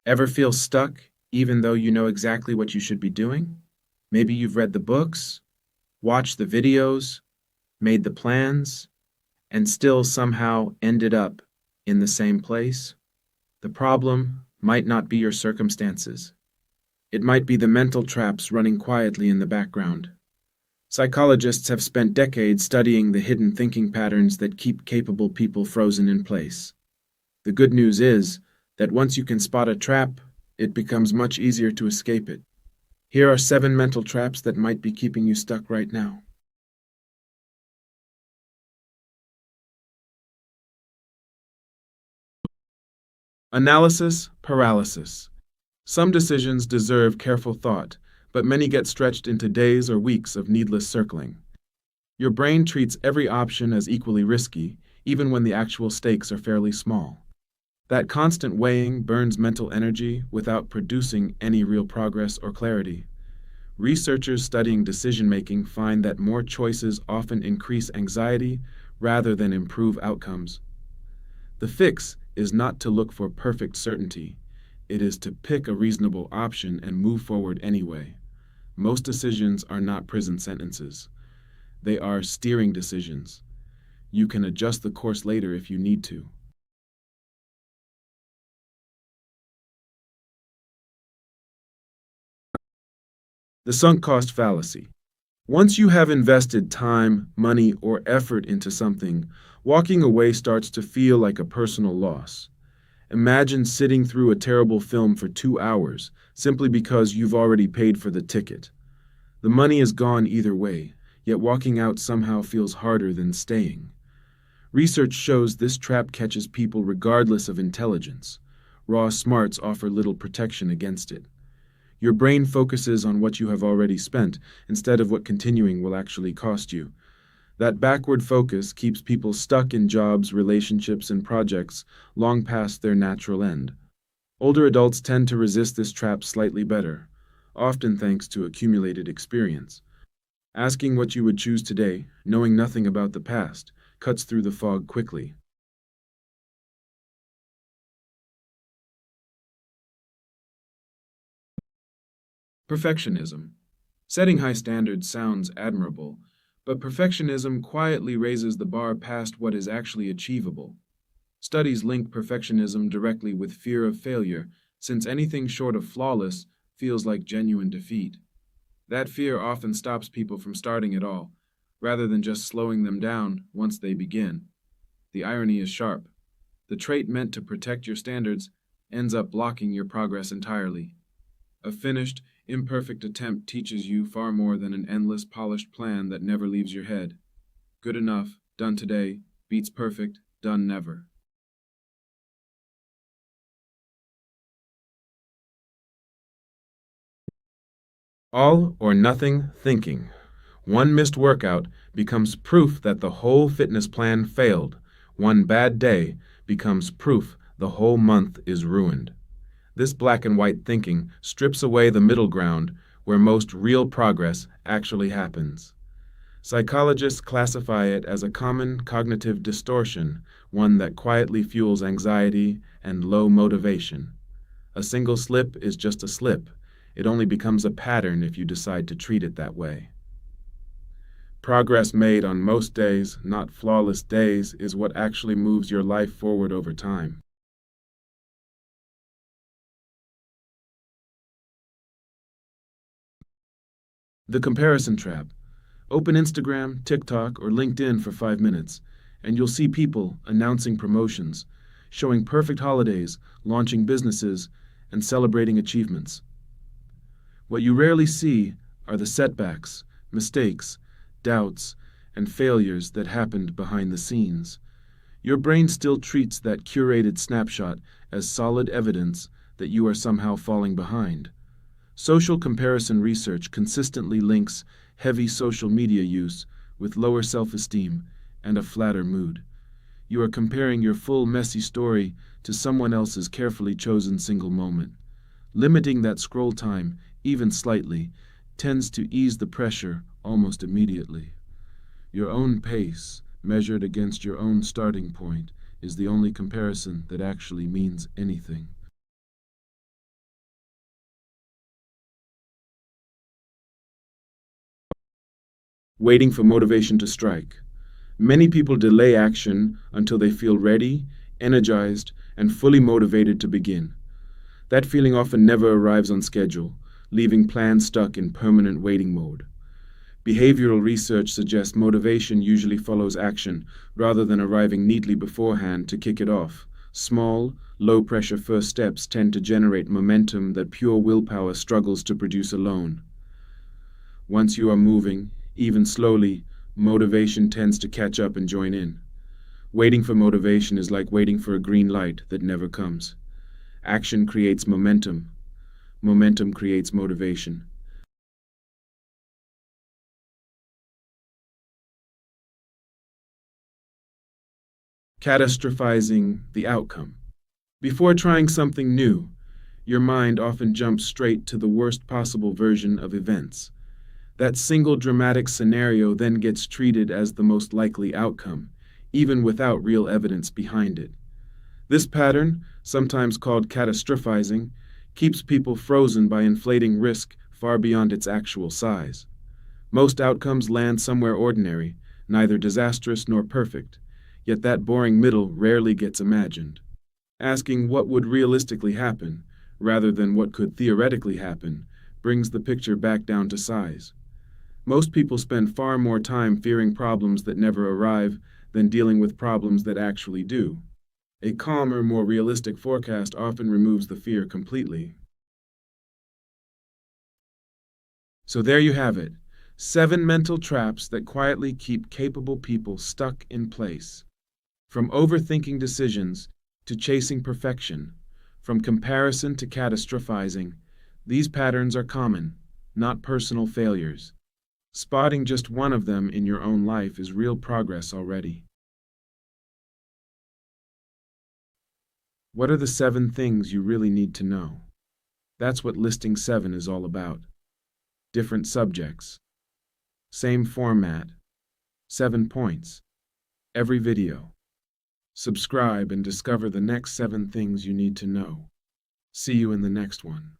Ever feel stuck, even though you know exactly what you should be doing? Maybe you've read the books, watched the videos, made the plans, and still somehow ended up in the same place? The problem might not be your circumstances. It might be the mental traps running quietly in the background. Psychologists have spent decades studying the hidden thinking patterns that keep capable people frozen in place. The good news is that once you can spot a trap, it becomes much easier to escape it. Here are 7 mental traps that might be keeping you stuck right now. Analysis paralysis. Some decisions deserve careful thought, but many get stretched into days or weeks of needless circling. Your brain treats every option as equally risky, even when the actual stakes are fairly small. That constant weighing burns mental energy without producing any real progress or clarity. Researchers studying decision making find that more choices often increase anxiety rather than improve outcomes. The fix is not to look for perfect certainty, it is to pick a reasonable option and move forward anyway. Most decisions are not prison sentences, they are steering decisions. You can adjust the course later if you need to. The sunk cost fallacy. Once you have invested time, money, or effort into something, walking away starts to feel like a personal loss. Imagine sitting through a terrible film for 2 hours simply because you've already paid for the ticket. The money is gone either way, yet walking out somehow feels harder than staying. Research shows this trap catches people regardless of intelligence. Raw smarts offer little protection against it. Your brain focuses on what you have already spent instead of what continuing will actually cost you. That backward focus keeps people stuck in jobs, relationships, and projects long past their natural end. Older adults tend to resist this trap slightly better, often thanks to accumulated experience. Asking what you would choose today, knowing nothing about the past, cuts through the fog quickly. Perfectionism. Setting high standards sounds admirable, but perfectionism quietly raises the bar past what is actually achievable. Studies link perfectionism directly with fear of failure, since anything short of flawless feels like genuine defeat. That fear often stops people from starting at all, rather than just slowing them down once they begin. The irony is sharp. The trait meant to protect your standards ends up blocking your progress entirely. A finished, imperfect attempt teaches you far more than an endless, polished plan that never leaves your head. Good enough, done today, beats perfect, done never. All or nothing thinking. One missed workout becomes proof that the whole fitness plan failed. One bad day becomes proof the whole month is ruined. This black and white thinking strips away the middle ground where most real progress actually happens. Psychologists classify it as a common cognitive distortion, one that quietly fuels anxiety and low motivation. A single slip is just a slip. It only becomes a pattern if you decide to treat it that way. Progress made on most days, not flawless days, is what actually moves your life forward over time. The comparison trap. Open Instagram, TikTok, or LinkedIn for 5 minutes, and you'll see people announcing promotions, showing perfect holidays, launching businesses, and celebrating achievements. What you rarely see are the setbacks, mistakes, doubts, and failures that happened behind the scenes. Your brain still treats that curated snapshot as solid evidence that you are somehow falling behind. Social comparison research consistently links heavy social media use with lower self-esteem and a flatter mood. You are comparing your full messy story to someone else's carefully chosen single moment. Limiting that scroll time, even slightly, tends to ease the pressure almost immediately. Your own pace, measured against your own starting point, is the only comparison that actually means anything. Waiting for motivation to strike. Many people delay action until they feel ready, energized, and fully motivated to begin. That feeling often never arrives on schedule, leaving plans stuck in permanent waiting mode. Behavioral research suggests motivation usually follows action rather than arriving neatly beforehand to kick it off. Small, low pressure first steps tend to generate momentum that pure willpower struggles to produce alone. Once you are moving, even slowly, motivation tends to catch up and join in. Waiting for motivation is like waiting for a green light that never comes. Action creates momentum. Momentum creates motivation. Catastrophizing the outcome. Before trying something new, your mind often jumps straight to the worst possible version of events. That single dramatic scenario then gets treated as the most likely outcome, even without real evidence behind it. This pattern, sometimes called catastrophizing, keeps people frozen by inflating risk far beyond its actual size. Most outcomes land somewhere ordinary, neither disastrous nor perfect, yet that boring middle rarely gets imagined. Asking what would realistically happen, rather than what could theoretically happen, brings the picture back down to size. Most people spend far more time fearing problems that never arrive than dealing with problems that actually do. A calmer, more realistic forecast often removes the fear completely. So there you have it, 7 mental traps that quietly keep capable people stuck in place. From overthinking decisions to chasing perfection, from comparison to catastrophizing, these patterns are common, not personal failures. Spotting just one of them in your own life is real progress already. What are the 7 things you really need to know? That's what Listing 7 is all about. Different subjects. Same format. 7 points. Every video. Subscribe and discover the next 7 things you need to know. See you in the next one.